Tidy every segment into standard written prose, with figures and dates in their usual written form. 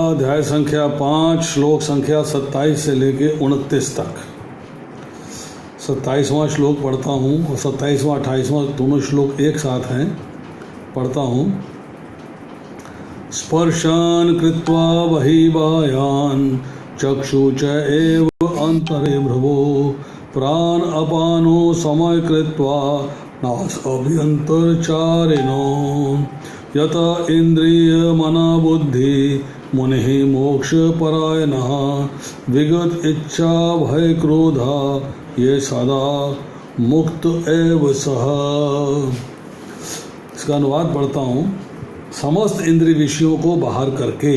अध्याय संख्या 5 श्लोक संख्या 27 से लेके 29 तक। 27वां श्लोक पढ़ता हूँ और 27वां 28वां दोनों श्लोक एक साथ हैं, पढ़ता हूँ। स्पर्शान कृत्वा बहिर्बाह्यान् चक्षु च एव अंतरे भ्रुवो प्राण अपानो समय कृत्वा नासाभ्यन्तरचारिणो यत इंद्रिय मना बुद्धि मुनिः मोक्ष परायणः विगत इच्छा भय क्रोधा ये सदा मुक्त एव सः। इसका अनुवाद पढ़ता हूँ। समस्त इंद्रिय विषयों को बाहर करके,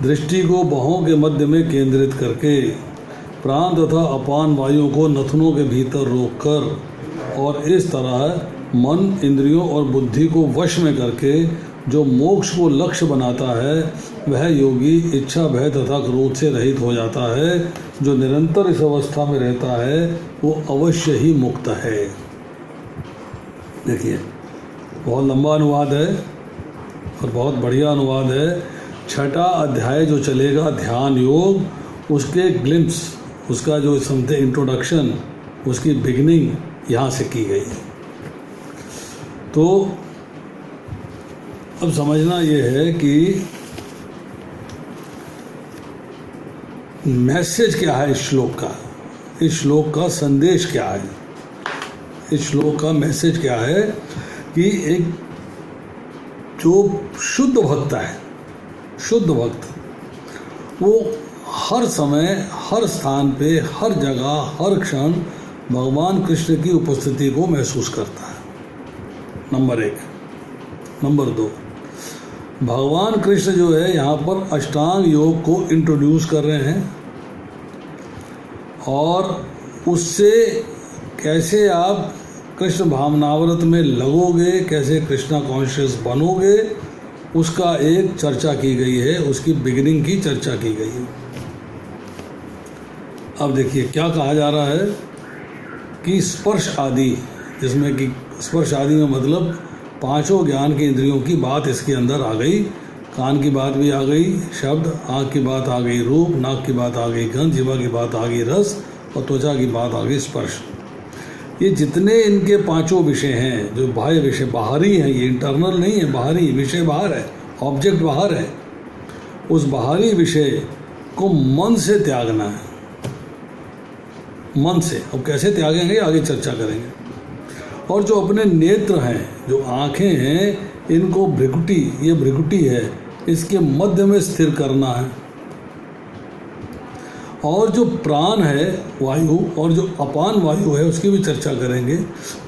दृष्टि को बाहों के मध्य में केंद्रित करके, प्राण तथा अपान वायु को नथनों के भीतर रोककर और इस तरह मन, इंद्रियों और बुद्धि को वश में करके जो मोक्ष को लक्ष्य बनाता है, वह योगी इच्छा भय तथा क्रोध से रहित हो जाता है। जो निरंतर इस अवस्था में रहता है वो अवश्य ही मुक्त है। देखिए, बहुत लंबा अनुवाद है और बहुत बढ़िया अनुवाद है। 6ठा अध्याय जो चलेगा ध्यान योग, उसके ग्लिम्स, उसका जो समझते इंट्रोडक्शन, उसकी बिगिनिंग यहाँ से की गई है। तो अब समझना ये है कि मैसेज क्या है इस श्लोक का, इस श्लोक का संदेश क्या है, इस श्लोक का मैसेज क्या है कि एक जो शुद्ध भक्त है, शुद्ध भक्त, वो हर समय, हर स्थान पे, हर जगह, हर क्षण भगवान कृष्ण की उपस्थिति को महसूस करता है। नंबर 1। नंबर 2, भगवान कृष्ण जो है यहाँ पर अष्टांग योग को इंट्रोड्यूस कर रहे हैं और उससे कैसे आप कृष्ण भावनाव्रत में लगोगे, कैसे कृष्णा कॉन्शियस बनोगे, उसका एक चर्चा की गई है, उसकी बिगिनिंग की चर्चा की गई है। अब देखिए क्या कहा जा रहा है कि स्पर्श आदि, जिसमें कि स्पर्श आदि में मतलब पांचों ज्ञान के इंद्रियों की बात इसके अंदर आ गई। कान की बात भी आ गई शब्द, आँख की बात आ गई रूप, नाक की बात आ गई गंध, जीवा की बात आ गई रस और त्वचा की बात आ गई स्पर्श। ये जितने इनके पांचों विषय हैं, जो बाह्य विषय, बाहरी हैं, ये इंटरनल नहीं है, बाहरी विषय बाहर है, ऑब्जेक्ट बाहर है। उस बाहरी विषय को मन से त्यागना है, मन से। अब कैसे त्यागेंगे आगे चर्चा करेंगे। और जो अपने नेत्र हैं, जो आँखें हैं, इनको भृकुटी, ये भृकुटी है, इसके मध्य में स्थिर करना है। और जो प्राण है वायु और जो अपान वायु है उसकी भी चर्चा करेंगे।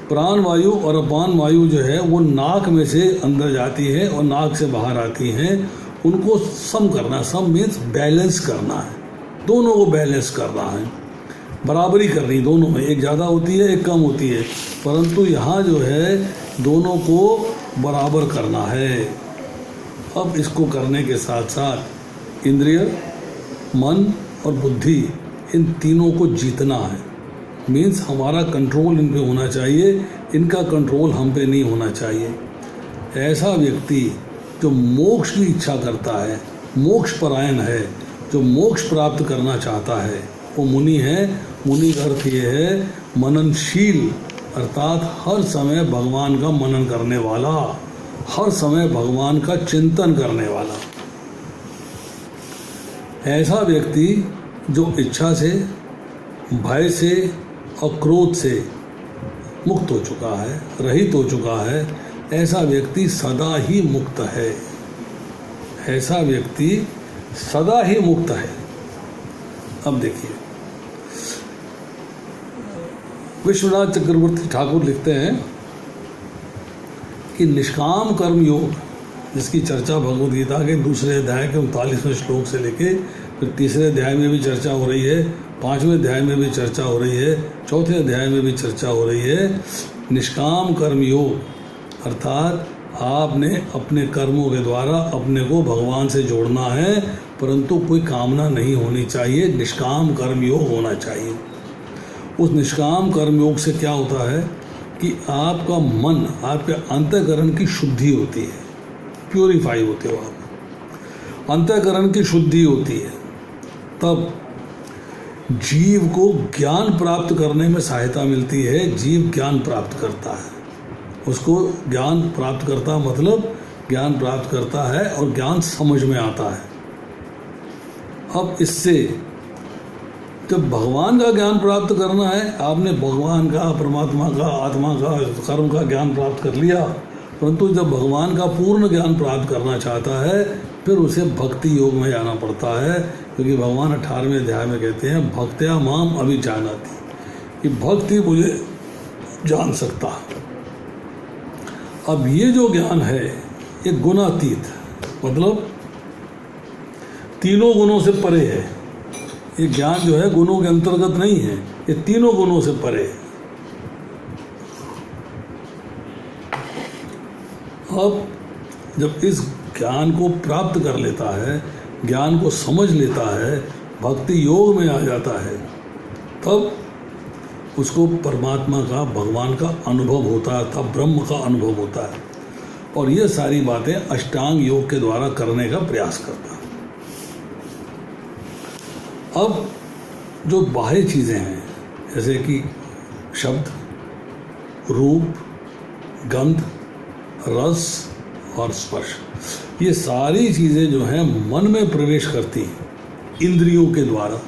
प्राण वायु और अपान वायु जो है वो नाक में से अंदर जाती है और नाक से बाहर आती हैं। उनको सम करना, सम मीन्स बैलेंस करना है, दोनों को बैलेंस करना है, बराबरी करनी दोनों में। एक ज़्यादा होती है, एक कम होती है, परंतु यहाँ जो है दोनों को बराबर करना है। अब इसको करने के साथ साथ इंद्रिय, मन और बुद्धि, इन तीनों को जीतना है। मीन्स हमारा कंट्रोल इन पे होना चाहिए, इनका कंट्रोल हम पे नहीं होना चाहिए। ऐसा व्यक्ति जो मोक्ष की इच्छा करता है, मोक्ष परायण है, जो मोक्ष प्राप्त करना चाहता है, वो मुनि है। मुनि का अर्थ ये है मननशील, अर्थात हर समय भगवान का मनन करने वाला, हर समय भगवान का चिंतन करने वाला। ऐसा व्यक्ति जो इच्छा से, भय से और क्रोध से मुक्त हो चुका है, रहित हो चुका है, ऐसा व्यक्ति सदा ही मुक्त है। ऐसा व्यक्ति सदा ही मुक्त है। अब देखिए, विश्वनाथ चक्रवर्ती ठाकुर लिखते हैं कि निष्काम कर्म योग, जिसकी चर्चा भगवद गीता के दूसरे अध्याय के 39वें श्लोक से लेके फिर तीसरे अध्याय में भी चर्चा हो रही है, 5वें अध्याय में भी चर्चा हो रही है, चौथे अध्याय में भी चर्चा हो रही है। निष्काम कर्म योग अर्थात आपने अपने कर्मों के द्वारा अपने को भगवान से जोड़ना है, परंतु कोई कामना नहीं होनी चाहिए, निष्काम कर्म योग होना चाहिए। उस निष्काम कर्म योग से क्या होता है कि आपका मन, आपके अंतःकरण की शुद्धि होती है, प्योरीफाई होते हो आप। अंतःकरण की शुद्धि होती है, तब जीव को ज्ञान प्राप्त करने में सहायता मिलती है। जीव ज्ञान प्राप्त करता है, उसको ज्ञान प्राप्त करता मतलब ज्ञान प्राप्त करता है और ज्ञान समझ में आता है। अब इससे जब भगवान का ज्ञान प्राप्त करना है, आपने भगवान का, परमात्मा का, आत्मा का, कर्म का ज्ञान प्राप्त कर लिया, परंतु जब भगवान का पूर्ण ज्ञान प्राप्त करना चाहता है फिर उसे भक्ति योग में जाना पड़ता है, क्योंकि भगवान 18वें अध्याय में कहते हैं भक्त्या माम अभिजानाति, कि भक्ति मुझे जान सकता है। अब ये जो ज्ञान है ये गुणातीत, मतलब तीनों गुणों से परे है। ये ज्ञान जो है गुणों के अंतर्गत नहीं है, ये तीनों गुणों से परे है। अब जब इस ज्ञान को प्राप्त कर लेता है, ज्ञान को समझ लेता है, भक्ति योग में आ जाता है, तब उसको परमात्मा का, भगवान का अनुभव होता है, तब ब्रह्म का अनुभव होता है। और ये सारी बातें अष्टांग योग के द्वारा करने का प्रयास करता है। अब जो बाह्य चीज़ें हैं, जैसे कि शब्द, रूप, गंध, रस और स्पर्श, ये सारी चीज़ें जो हैं मन में प्रवेश करती हैं इंद्रियों के द्वारा।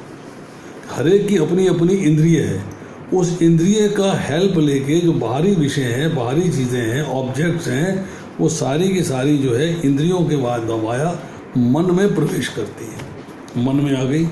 हर एक की अपनी अपनी इंद्रिय है, उस इंद्रिय का हेल्प लेके जो बाहरी विषय हैं, बाहरी चीज़ें हैं, ऑब्जेक्ट्स हैं, वो सारी की सारी जो है इंद्रियों के बाद दबाया मन में प्रवेश करती है। मन में आ गई।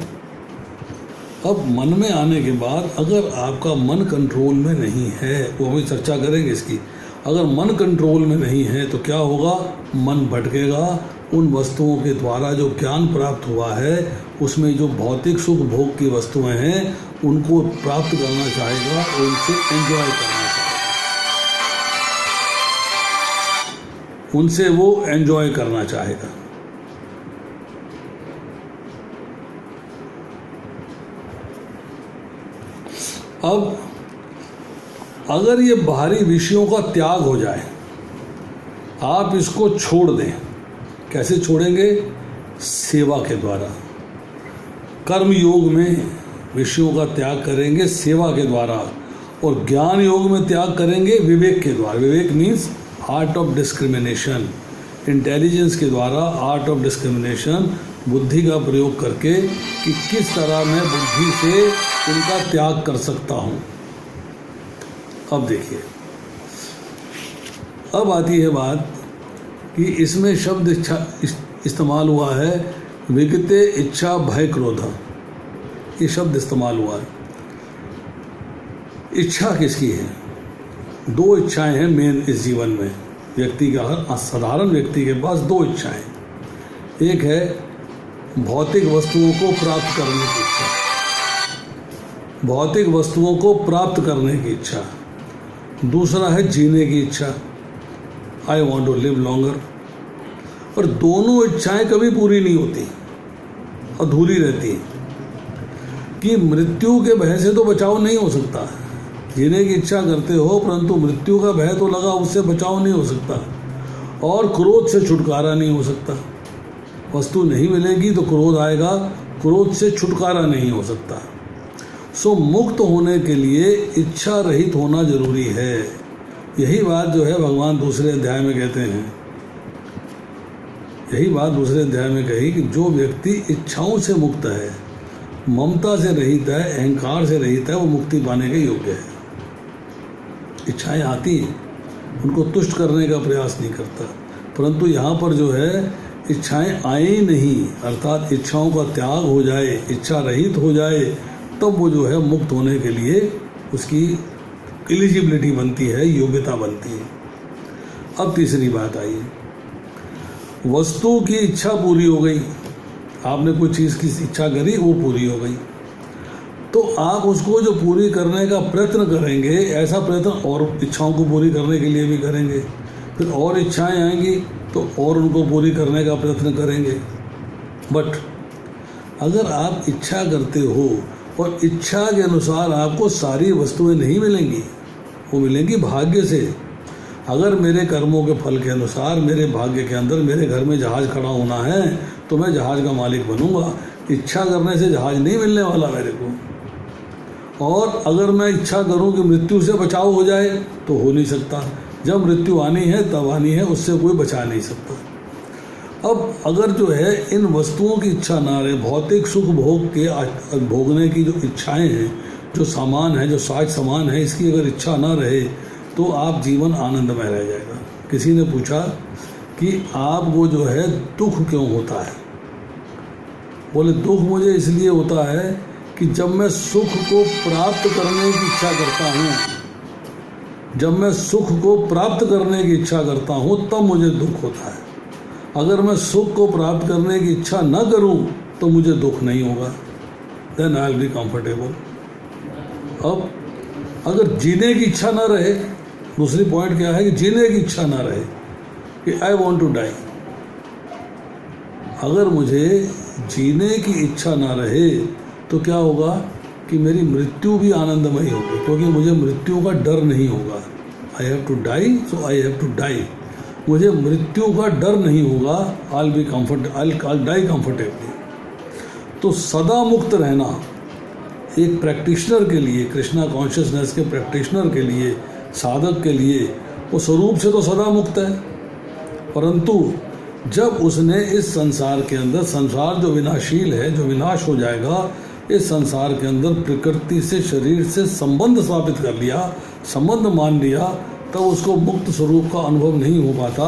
अब मन में आने के बाद अगर आपका मन कंट्रोल में नहीं है, वो भी चर्चा करेंगे इसकी, अगर मन कंट्रोल में नहीं है तो क्या होगा, मन भटकेगा। उन वस्तुओं के द्वारा जो ज्ञान प्राप्त हुआ है उसमें जो भौतिक सुख भोग की वस्तुएं हैं उनको प्राप्त करना चाहेगा और उनसे एंजॉय करना चाहेगा, उनसे वो एंजॉय करना चाहेगा। अब अगर ये बाहरी विषयों का त्याग हो जाए, आप इसको छोड़ दें, कैसे छोड़ेंगे, सेवा के द्वारा। कर्म योग में विषयों का त्याग करेंगे सेवा के द्वारा, और ज्ञान योग में त्याग करेंगे विवेक के द्वारा। विवेक means art of discrimination, intelligence के द्वारा आर्ट ऑफ डिस्क्रिमिनेशन, बुद्धि का प्रयोग करके कि किस तरह मैं बुद्धि से इनका त्याग कर सकता हूँ। अब देखिए, अब आती है बात कि इसमें शब्द इच्छा इस्तेमाल हुआ है, विगते इच्छा भय क्रोध, ये शब्द इस्तेमाल हुआ है। इच्छा किसकी है? दो इच्छाएं हैं मेन इस जीवन में। व्यक्ति का, हर साधारण व्यक्ति के पास दो इच्छाएं, एक है भौतिक वस्तुओं को प्राप्त करने की इच्छा, भौतिक वस्तुओं को प्राप्त करने की इच्छा, दूसरा है जीने की इच्छा, I want to live longer. और दोनों इच्छाएं कभी पूरी नहीं होती, अधूरी रहती हैं। कि मृत्यु के भय से तो बचाव नहीं हो सकता, जीने की इच्छा करते हो परंतु मृत्यु का भय तो लगा, उससे बचाव नहीं हो सकता, और क्रोध से छुटकारा नहीं हो सकता। वस्तु नहीं मिलेगी तो क्रोध आएगा, क्रोध से छुटकारा नहीं हो सकता। सो मुक्त होने के लिए इच्छा रहित होना जरूरी है। यही बात जो है भगवान दूसरे अध्याय में कहते हैं, यही बात दूसरे अध्याय में कही कि जो व्यक्ति इच्छाओं से मुक्त है, ममता से रहित है, अहंकार से रहित है, वो मुक्ति पाने के योग्य है। इच्छाएं आती हैं, उनको तुष्ट करने का प्रयास नहीं करता, परंतु यहाँ पर जो है इच्छाएं आए नहीं, अर्थात इच्छाओं का त्याग हो जाए, इच्छा रहित हो जाए, तब वो जो है मुक्त होने के लिए उसकी एलिजिबिलिटी बनती है, योग्यता बनती है। अब तीसरी बात आई, वस्तु की इच्छा पूरी हो गई, आपने कोई चीज़ की इच्छा करी, वो पूरी हो गई, तो आप उसको जो पूरी करने का प्रयत्न करेंगे, ऐसा प्रयत्न और इच्छाओं को पूरी करने के लिए भी करेंगे, फिर और इच्छाएं आएंगी तो और उनको पूरी करने का प्रयत्न करेंगे। बट अगर आप इच्छा करते हो और इच्छा के अनुसार आपको सारी वस्तुएं नहीं मिलेंगी, वो मिलेंगी भाग्य से। अगर मेरे कर्मों के फल के अनुसार मेरे भाग्य के अंदर मेरे घर में जहाज खड़ा होना है तो मैं जहाज़ का मालिक बनूंगा। इच्छा करने से जहाज़ नहीं मिलने वाला मेरे को। और अगर मैं इच्छा करूं कि मृत्यु से बचाव हो जाए तो हो नहीं सकता। जब मृत्यु आनी है तब आनी है, उससे कोई बचा नहीं सकता। अब अगर जो है इन वस्तुओं की इच्छा ना रहे, भौतिक सुख भोग के भोगने की जो इच्छाएं हैं, जो सामान है, जो साज सामान है, इसकी अगर इच्छा ना रहे तो आप जीवन आनंदमय रह जाएगा। किसी ने पूछा कि आपको जो है दुख क्यों होता है? बोले दुख मुझे इसलिए होता है कि जब मैं सुख को प्राप्त करने की इच्छा करता हूँ, जब मैं सुख को प्राप्त करने की इच्छा करता हूँ तब मुझे दुख होता है। अगर मैं सुख को प्राप्त करने की इच्छा न करूँ तो मुझे दुख नहीं होगा। Then I will be comfortable. अब अगर जीने की इच्छा ना रहे, दूसरी पॉइंट क्या है कि जीने की इच्छा ना रहे कि आई वॉन्ट टू डाई। अगर मुझे जीने की इच्छा ना रहे तो क्या होगा कि मेरी मृत्यु भी आनंदमयी होगी, क्योंकि मुझे मृत्यु का डर नहीं होगा। I have to die, so I have to die. मुझे मृत्यु का डर नहीं होगा। I will be comfort, I will die comfortably. तो सदा मुक्त रहना एक प्रैक्टिशनर के लिए, कृष्णा कॉन्शियसनेस के प्रैक्टिशनर के लिए, साधक के लिए, वो स्वरूप से तो सदा मुक्त है, परंतु जब उसने इस संसार के अंदर, संसार जो विनाशील है, जो विनाश हो जाएगा, इस संसार के अंदर प्रकृति से, शरीर से संबंध स्थापित कर लिया, संबंध मान लिया, तब उसको मुक्त स्वरूप का अनुभव नहीं हो पाता।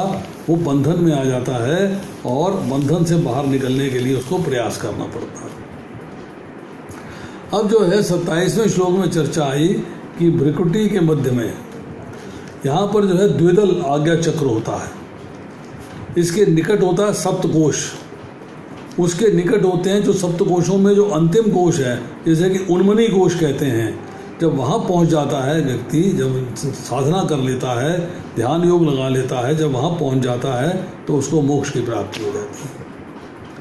वो बंधन में आ जाता है और बंधन से बाहर निकलने के लिए उसको प्रयास करना पड़ता है। अब जो है 27वें श्लोक में चर्चा आई कि भ्रिकुटी के मध्य में यहाँ पर जो है द्विदल आज्ञा चक्र होता है। इसके निकट होता है सप्तकोश। उसके निकट होते हैं जो सप्तकोशों में जो अंतिम कोश है, जैसे कि उन्मनी कोश कहते हैं। जब वहाँ पहुँच जाता है व्यक्ति, जब साधना कर लेता है, ध्यान योग लगा लेता है, जब वहाँ पहुँच जाता है तो उसको मोक्ष की प्राप्ति हो जाती है।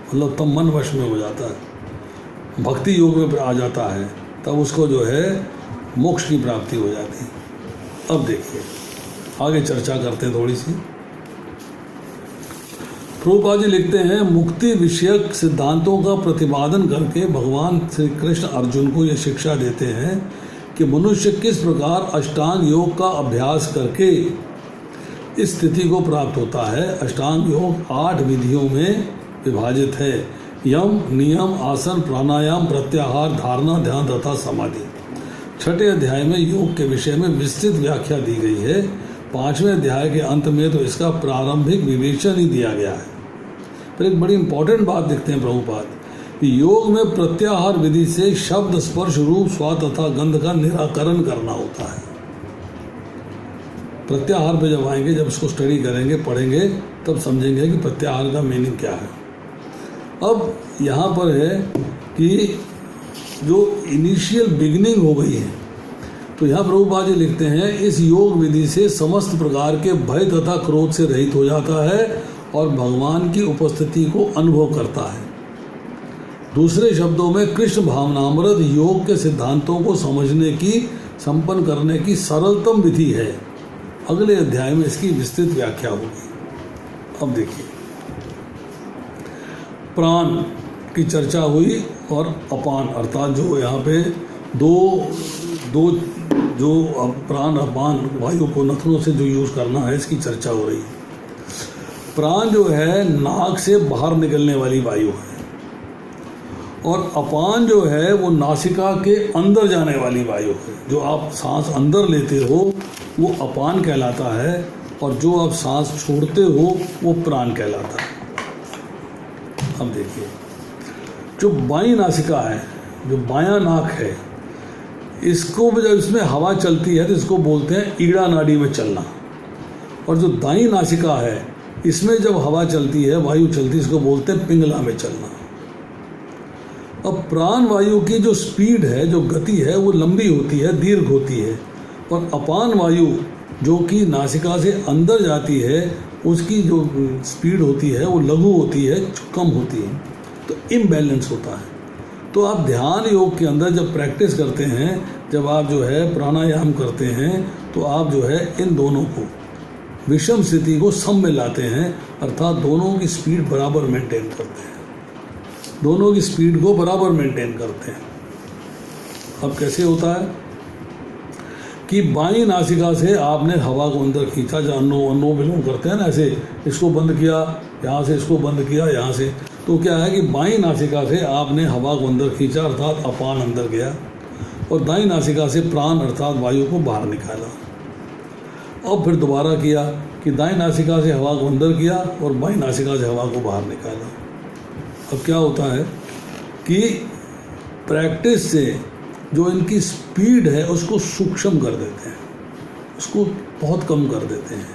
मतलब तब मन वश में हो जाता है, भक्ति योग में आ जाता है, तब उसको जो है मोक्ष की प्राप्ति हो जाती है। अब देखिए आगे चर्चा करते हैं थोड़ी सी। प्रभुपाद जी लिखते हैं, मुक्ति विषयक सिद्धांतों का प्रतिपादन करके भगवान श्री कृष्ण अर्जुन को यह शिक्षा देते हैं कि मनुष्य किस प्रकार अष्टांग योग का अभ्यास करके इस स्थिति को प्राप्त होता है। अष्टांग योग 8 विधियों में विभाजित है। यम, नियम, आसन, प्राणायाम, प्रत्याहार, धारणा, ध्यान तथा समाधि। 6ठे अध्याय में योग के विषय में विस्तृत व्याख्या दी गई है। 5वें अध्याय के अंत में तो इसका प्रारंभिक विवेचन ही दिया गया है। पर एक बड़ी इंपॉर्टेंट बात देखते हैं प्रभुपाद, योग में प्रत्याहार विधि से शब्द, स्पर्श, रूप, स्वाद तथा गंध का निराकरण करना होता है। प्रत्याहार पे जब आएंगे, जब इसको स्टडी करेंगे, पढ़ेंगे, तब समझेंगे कि प्रत्याहार का मीनिंग क्या है। अब यहाँ पर है कि जो इनिशियल बिगिनिंग हो गई है, तो यहाँ प्रभुपाद जी लिखते हैं, इस योग विधि से समस्त प्रकार के भय तथा क्रोध से रहित हो जाता है और भगवान की उपस्थिति को अनुभव करता है। दूसरे शब्दों में कृष्ण भावनामृत योग के सिद्धांतों को समझने की, संपन्न करने की सरलतम विधि है। अगले अध्याय में इसकी विस्तृत व्याख्या होगी। अब देखिए, प्राण की चर्चा हुई और अपान, अर्थात जो यहाँ पे दो जो प्राण अपान वायु को नथनों से जो यूज़ करना है, इसकी चर्चा हो रही है। प्राण जो है नाक से बाहर निकलने वाली वायु है और अपान जो है वो नासिका के अंदर जाने वाली वायु है। जो आप सांस अंदर लेते हो वो अपान कहलाता है और जो आप सांस छोड़ते हो वो प्राण कहलाता है। अब देखिए, जो बाईं नासिका है, जो बायां नाक है, इसको जब इसमें हवा चलती है तो इसको बोलते हैं ईड़ा नाड़ी में चलना। और जो दाईं नासिका है, इसमें जब हवा चलती है, वायु चलती है, इसको बोलते हैं पिंगला में चलना। अब प्राण वायु की जो स्पीड है, जो गति है, वो लंबी होती है, दीर्घ होती है, और अपान वायु जो कि नासिका से अंदर जाती है, उसकी जो स्पीड होती है वो लघु होती है, कम होती है, तो इम्बैलेंस होता है। तो आप ध्यान योग के अंदर जब प्रैक्टिस करते हैं, जब आप जो है प्राणायाम करते हैं, तो आप जो है इन दोनों को, विषम स्थिति को सम में लाते हैं, अर्थात दोनों की स्पीड बराबर मेंटेन करते हैं। दोनों की स्पीड को बराबर मेंटेन करते हैं। अब कैसे होता है कि बाईं नासिका से आपने हवा को अंदर खींचा, जहाँ अनुलोम करते हैं ना, ऐसे इसको बंद किया यहाँ से, इसको बंद किया यहाँ से, तो क्या है कि बाईं नासिका से आपने हवा को अंदर खींचा अर्थात अपान अंदर गया, और दाईं नासिका से प्राण अर्थात वायु को बाहर निकाला। अब फिर दोबारा किया कि दाईं नासिका से हवा को अंदर किया और बाईं नासिका से हवा को बाहर निकाला। अब क्या होता है कि प्रैक्टिस से जो इनकी स्पीड है उसको सूक्ष्म कर देते हैं, उसको बहुत कम कर देते हैं,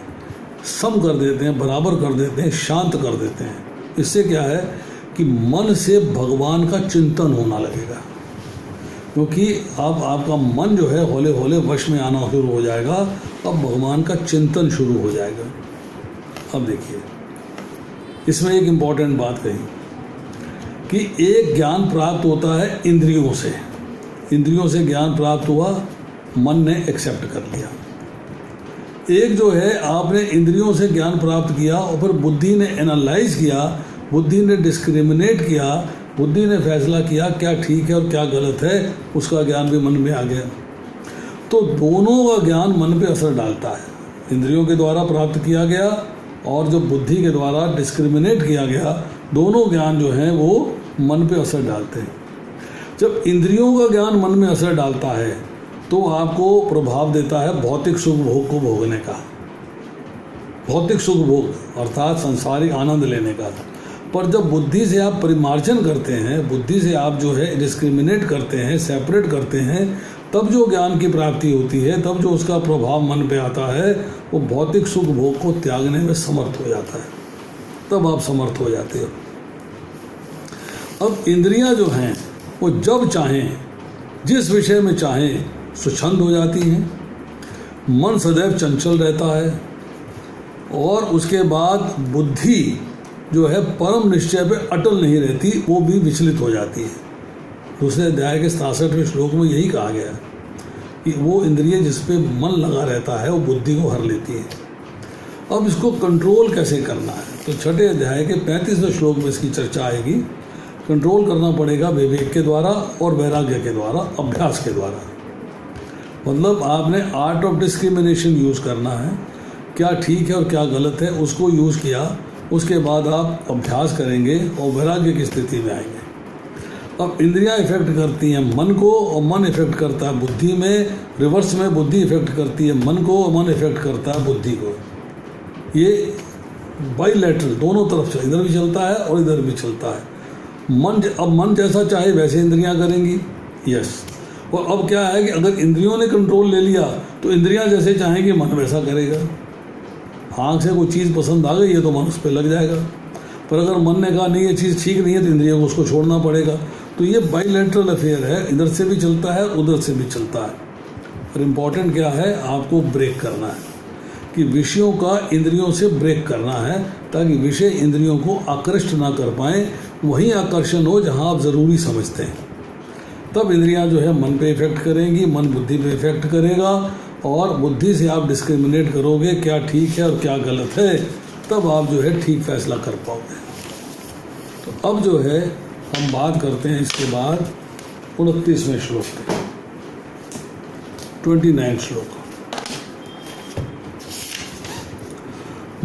सम कर देते हैं, बराबर कर देते हैं, शांत कर देते हैं। इससे क्या है कि मन से भगवान का चिंतन होना लगेगा, क्योंकि अब आपका मन जो है हौले हौले वश में आना शुरू हो जाएगा। अब भगवान का चिंतन शुरू हो जाएगा। अब देखिए, इसमें एक इम्पॉर्टेंट बात कही कि एक ज्ञान प्राप्त होता है इंद्रियों से, इंद्रियों से ज्ञान प्राप्त हुआ, मन ने एक्सेप्ट कर लिया। एक जो है आपने इंद्रियों से ज्ञान प्राप्त किया और फिर बुद्धि ने एनालाइज किया, बुद्धि ने डिस्क्रिमिनेट किया, बुद्धि ने फैसला किया क्या ठीक है और क्या गलत है, उसका ज्ञान भी मन में आ गया। तो दोनों का ज्ञान मन पे असर डालता है, इंद्रियों के द्वारा प्राप्त किया गया और जो बुद्धि के द्वारा डिस्क्रिमिनेट किया गया, दोनों ज्ञान जो हैं वो मन पे असर डालते हैं। जब इंद्रियों का ज्ञान मन में असर डालता है तो आपको प्रभाव देता है भौतिक सुख भोग को भोगने का, भौतिक सुख भोग अर्थात सांसारिक आनंद लेने का। पर जब बुद्धि से आप परिमार्जन करते हैं, बुद्धि से आप जो है डिस्क्रिमिनेट करते हैं, सेपरेट करते हैं, तब जो ज्ञान की प्राप्ति होती है, तब जो उसका प्रभाव मन पे आता है, वो भौतिक सुख भोग को त्यागने में समर्थ हो जाता है, तब आप समर्थ हो जाते हो। अब इंद्रियां जो हैं वो जब चाहें, जिस विषय में चाहें स्वच्छंद हो जाती हैं, मन सदैव चंचल रहता है, और उसके बाद बुद्धि जो है परम निश्चय पे अटल नहीं रहती, वो भी विचलित हो जाती है। दूसरे अध्याय के 67वें श्लोक में यही कहा गया कि वो इंद्रिय जिस पे मन लगा रहता है वो बुद्धि को हर लेती है। अब इसको कंट्रोल कैसे करना है, तो छठे अध्याय के 35वें श्लोक में इसकी चर्चा आएगी। कंट्रोल करना पड़ेगा विवेक के द्वारा और वैराग्य के द्वारा, अभ्यास के द्वारा। मतलब आपने आर्ट ऑफ डिस्क्रिमिनेशन यूज़ करना है, क्या ठीक है और क्या गलत है उसको यूज़ किया, उसके बाद आप अभ्यास करेंगे और वैराग्य की स्थिति में आएंगे। अब इंद्रियां इफेक्ट करती हैं मन को और मन इफेक्ट करता है बुद्धि में, रिवर्स में बुद्धि इफेक्ट करती है मन को और मन इफेक्ट करता है बुद्धि को। ये बाइलेटरल दोनों तरफ से, इधर भी चलता है और इधर भी चलता है। अब मन जैसा चाहे वैसे इंद्रियां करेंगी, यस। और अब क्या है कि अगर इंद्रियों ने कंट्रोल ले लिया तो इंद्रियां जैसे चाहेंगी मन वैसा करेगा। आँख से कोई चीज़ पसंद आ गई है तो मन उस पर लग जाएगा, पर अगर मन ने कहा नहीं ये चीज़ ठीक नहीं है तो इंद्रियों को उसको छोड़ना पड़ेगा। तो ये बाइलेटरल अफेयर है, इधर से भी चलता है उधर से भी चलता है। और इम्पॉर्टेंट क्या है, आपको ब्रेक करना है कि विषयों का इंद्रियों से ब्रेक करना है, ताकि विषय इंद्रियों को आकृष्ट ना कर पाएँ, वहीं आकर्षण हो जहाँ आप ज़रूरी समझते हैं। तब इंद्रियां जो है मन पे इफेक्ट करेंगी, मन बुद्धि पे इफेक्ट करेगा, और बुद्धि से आप डिस्क्रिमिनेट करोगे क्या ठीक है और क्या गलत है, तब आप जो है ठीक फैसला कर पाओगे। तो अब जो है हम बात करते हैं इसके बाद 29वें श्लोक पे, 29 श्लोक।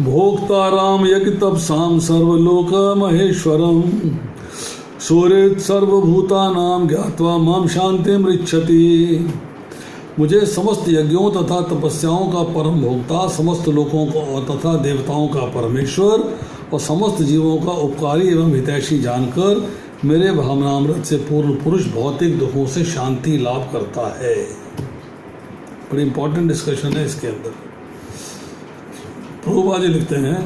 भोक्ताराम यज्ञ तपसाम सर्वलोक महेश्वरम सूर्य सर्वभूतानाम ज्ञात्वा माम शांति मृच्छति। मुझे समस्त यज्ञों तथा तपस्याओं का परम भोक्ता, समस्त लोकों को और तथा देवताओं का परमेश्वर और समस्त जीवों का उपकारी एवं हितैषी जानकर मेरे भावनामृत से पूर्ण पुरुष भौतिक दुखों से शांति लाभ करता है। बड़ी इंपॉर्टेंट डिस्कशन है इसके अंदर। प्रभुपाद जी लिखते हैं,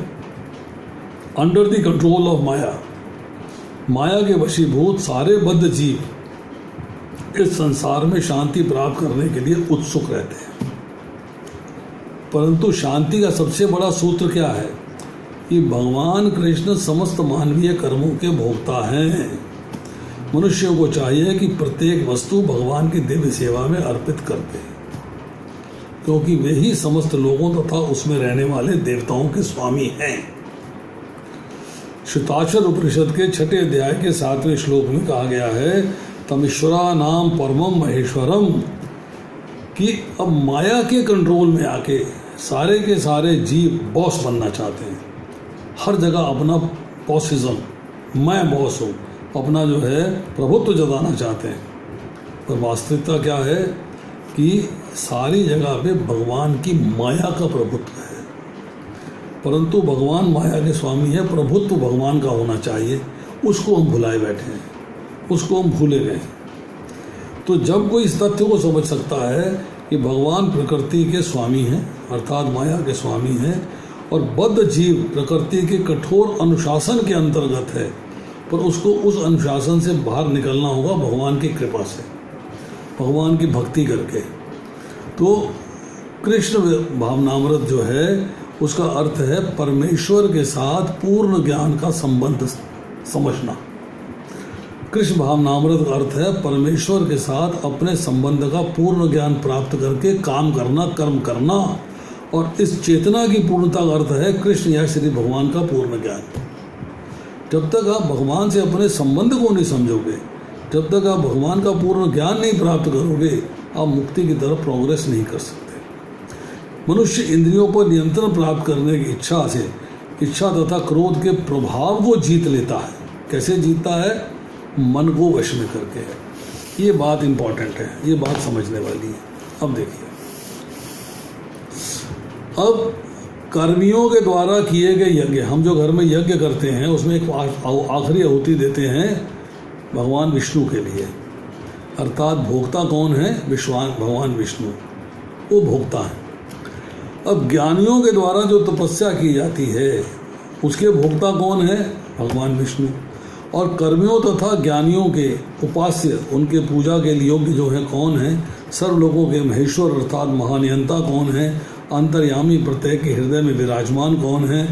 अंडर द कंट्रोल ऑफ माया, माया के वशीभूत सारे बद्ध जीव इस संसार में शांति प्राप्त करने के लिए उत्सुक रहते हैं। परंतु शांति का सबसे बड़ा सूत्र क्या है कि भगवान कृष्ण समस्त मानवीय कर्मों के भोक्ता हैं। मनुष्यों को चाहिए कि प्रत्येक वस्तु भगवान की दिव्य सेवा में अर्पित कर दे, क्योंकि वे ही समस्त लोगों तथा उसमें रहने वाले देवताओं के स्वामी हैं। श्वेताक्षर उपनिषद के 6ठे अध्याय के 7वें श्लोक में कहा गया है तमीश्वरा नाम परमम महेश्वरम, कि अब माया के कंट्रोल में आके सारे के सारे जीव बॉस बनना चाहते हैं, हर जगह अपना बॉसिज्म, मैं बॉस हूँ, अपना जो है प्रभुत्व जताना चाहते हैं। पर वास्तविकता क्या है कि सारी जगह पे भगवान की माया का प्रभुत्व है, परंतु भगवान माया के स्वामी है, प्रभुत्व भगवान का होना चाहिए, उसको हम भुलाए बैठे हैं, उसको हम भूले गए। तो जब कोई इस तथ्य को समझ सकता है कि भगवान प्रकृति के स्वामी हैं, अर्थात माया के स्वामी हैं, और बद्ध जीव प्रकृति के कठोर अनुशासन के अंतर्गत है, पर उसको उस अनुशासन से बाहर निकलना होगा भगवान की कृपा से, भगवान की भक्ति करके। तो कृष्ण भावनामृत जो है उसका अर्थ है परमेश्वर के साथ पूर्ण ज्ञान का संबंध समझना। कृष्ण भावनामृत का अर्थ है परमेश्वर के साथ अपने संबंध का पूर्ण ज्ञान प्राप्त करके काम करना, कर्म करना, और इस चेतना की पूर्णता का अर्थ है कृष्ण या श्री भगवान का पूर्ण ज्ञान। जब तक आप भगवान से अपने संबंध को नहीं समझोगे, जब तक आप भगवान का पूर्ण ज्ञान नहीं प्राप्त करोगे, आप मुक्ति की तरफ प्रोग्रेस नहीं कर सकते। मनुष्य इंद्रियों पर नियंत्रण प्राप्त करने की इच्छा से इच्छा तथा क्रोध के प्रभाव को जीत लेता है। कैसे जीतता है? मन को वश में करके। ये बात इम्पॉर्टेंट है, ये बात समझने वाली है। अब देखिए, अब कर्मियों के द्वारा किए गए यज्ञ, हम जो घर में यज्ञ करते हैं उसमें एक आखिरी आहुति देते हैं भगवान विष्णु के लिए, अर्थात भोक्ता कौन है? भगवान विष्णु, वो भोक्ता है। अब ज्ञानियों के द्वारा जो तपस्या की जाती है उसके भोक्ता कौन है? भगवान विष्णु। और कर्मियों तथा ज्ञानियों के उपास्य, उनके पूजा के लिए योग्य जो है कौन है? सर्वलोकों के महेश्वर अर्थात महानियंता कौन है? अंतर्यामी प्रत्येक के हृदय में विराजमान कौन है?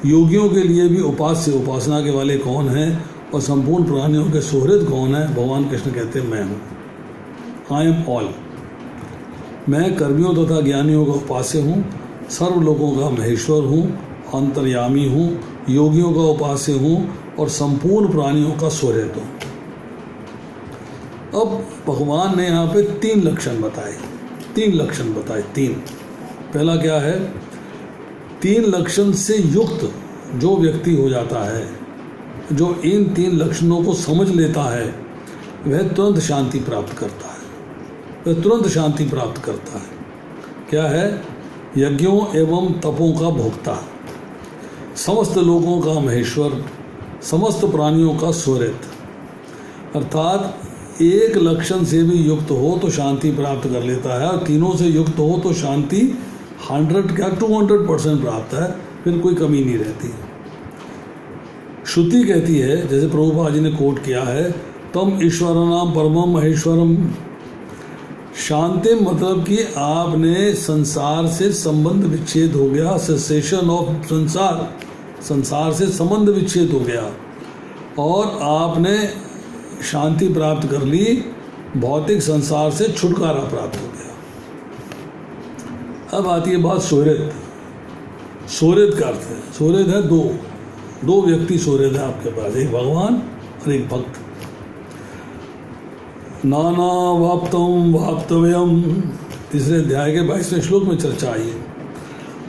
योगियों के लिए भी उपास्य, उपासना के वाले कौन है? और संपूर्ण प्राणियों के सुहृद कौन है? भगवान कृष्ण कहते हैं मैं हूँ, आई एम ऑल। मैं कर्मियों तथा ज्ञानियों का उपास्य हूँ, सर्व लोगों का महेश्वर हूँ, अंतर्यामी हूँ, योगियों का उपास्य हूँ और संपूर्ण प्राणियों का सुहृद हूँ। अब भगवान ने यहाँ पे 3 लक्षण बताए, 3 लक्षण बताए, 3। पहला क्या है? 3 लक्षण से युक्त जो व्यक्ति हो जाता है, जो इन 3 लक्षणों को समझ लेता है, वह तुरंत शांति प्राप्त करता है, वह तुरंत शांति प्राप्त करता है। क्या है? यज्ञों एवं तपों का भोक्ता, समस्त लोगों का महेश्वर, समस्त प्राणियों का सुहृद। अर्थात एक लक्षण से भी युक्त हो तो शांति प्राप्त कर लेता है, और तीनों से युक्त हो तो शांति 200% प्राप्त है, फिर कोई कमी नहीं रहती। श्रुति कहती है, जैसे प्रभुपाद जी ने कोट किया है, तम ईश्वरनाम परमम महेश्वरम। शांति मतलब कि आपने संसार से संबंध विच्छेद हो गया, सेसेशन ऑफ संसार, संसार से संबंध विच्छेद हो गया और आपने शांति प्राप्त कर ली, भौतिक संसार से छुटकारा प्राप्त हो गया। अब आती है बात सुहृद। सुहृद का अर्थ है, सुहृद है दो व्यक्ति सुहृद है आपके पास, एक भगवान और एक भक्त। नाना वाप्तम वाप्तव्यम, तीसरे अध्याय के 22वें श्लोक में चर्चा आई है।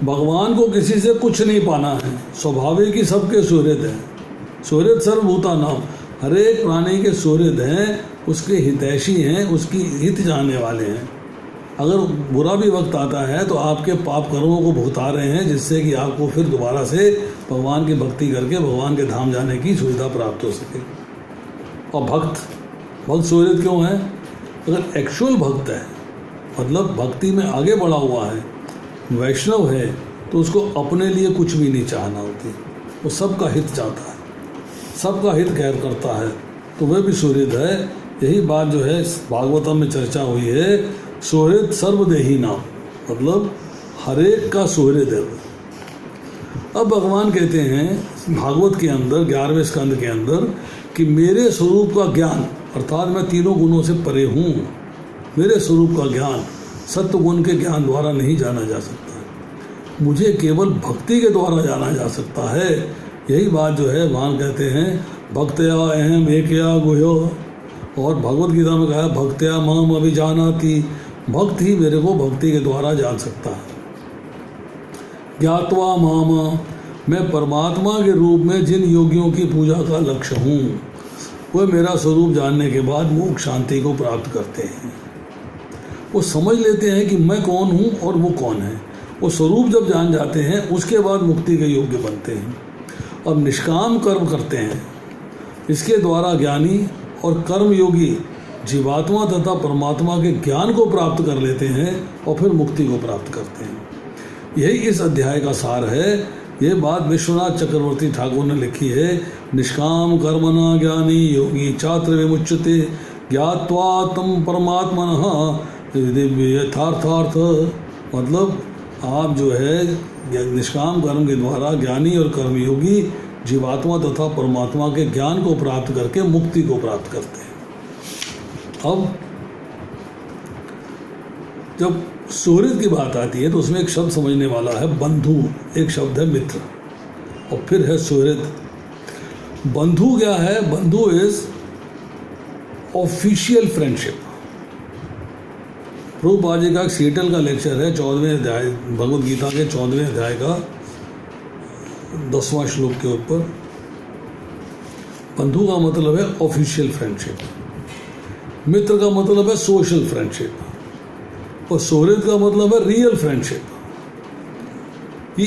भगवान को किसी से कुछ नहीं पाना है, स्वाभाविक ही सबके सुहृद हैं। सुहृद सर्वभूता नाम, हर एक प्राणी के सुहृद हैं, उसके हितैषी हैं, उसकी हित जानने वाले हैं। अगर बुरा भी वक्त आता है तो आपके पाप कर्मों को भुगता रहे हैं, जिससे कि आपको फिर दोबारा से भगवान की भक्ति करके भगवान के धाम जाने की सुविधा प्राप्त हो सके। और भक्त सुहृद क्यों है? अगर एक्चुअल भक्त है, मतलब भक्ति में आगे बढ़ा हुआ है, वैष्णव है, तो उसको अपने लिए कुछ भी नहीं चाहना होती, वो सबका हित चाहता है, सबका हित खैर करता है, तो वह भी सुहृद है। यही बात जो है भागवतम में चर्चा हुई है, सुहृद सर्वदेही नाम, मतलब हरेक का सुहृद है। अब भगवान कहते हैं भागवत के अंदर 11वें स्कंद के अंदर कि मेरे स्वरूप का ज्ञान, अर्थात मैं तीनों गुणों से परे हूँ, मेरे स्वरूप का ज्ञान सत्व गुण के ज्ञान द्वारा नहीं जाना जा सकता, मुझे केवल भक्ति के द्वारा जाना जा सकता है। यही बात जो है भगवान कहते हैं भक्तया अहम एकया गुह्यो, और भगवत गीता में कहा भक्तया माम अभिजानाति, भक्त ही मेरे को भक्ति के द्वारा जान सकता है। ज्ञात्वा मामा, मैं परमात्मा के रूप में जिन योगियों की पूजा का लक्ष्य हूँ वह मेरा स्वरूप जानने के बाद मोक्ष शांति को प्राप्त करते हैं। वो समझ लेते हैं कि मैं कौन हूँ और वो कौन है। वो स्वरूप जब जान जाते हैं उसके बाद मुक्ति के योग्य बनते हैं और निष्काम कर्म करते हैं। इसके द्वारा ज्ञानी और कर्म योगी जीवात्मा तथा परमात्मा के ज्ञान को प्राप्त कर लेते हैं और फिर मुक्ति को प्राप्त करते हैं। यही इस अध्याय का सार है। ये बात विश्वनाथ चक्रवर्ती ठाकुर ने लिखी है। निष्काम कर्मणा ज्ञानी योगी चात्र विमुच्यते ज्ञात्वा तम परमात्मनः यथार्थार्थ। मतलब आप जो है निष्काम कर्म के द्वारा ज्ञानी और कर्मयोगी जीवात्मा तथा परमात्मा के ज्ञान को प्राप्त करके मुक्ति को प्राप्त करते हैं। अब जब सुहृद की बात आती है तो उसमें एक शब्द समझने वाला है बंधु, एक शब्द है मित्र और फिर है सुहृद। बंधु क्या है? बंधु is official friendship. Prabhupada ji का एक सीटल का लेक्चर है 14वें अध्याय भगवद गीता के 14वें अध्याय का 10वां श्लोक के ऊपर। बंधु का मतलब है ऑफिशियल फ्रेंडशिप, मित्र का मतलब है सोशल फ्रेंडशिप और सुहृद का मतलब है रियल फ्रेंडशिप। ये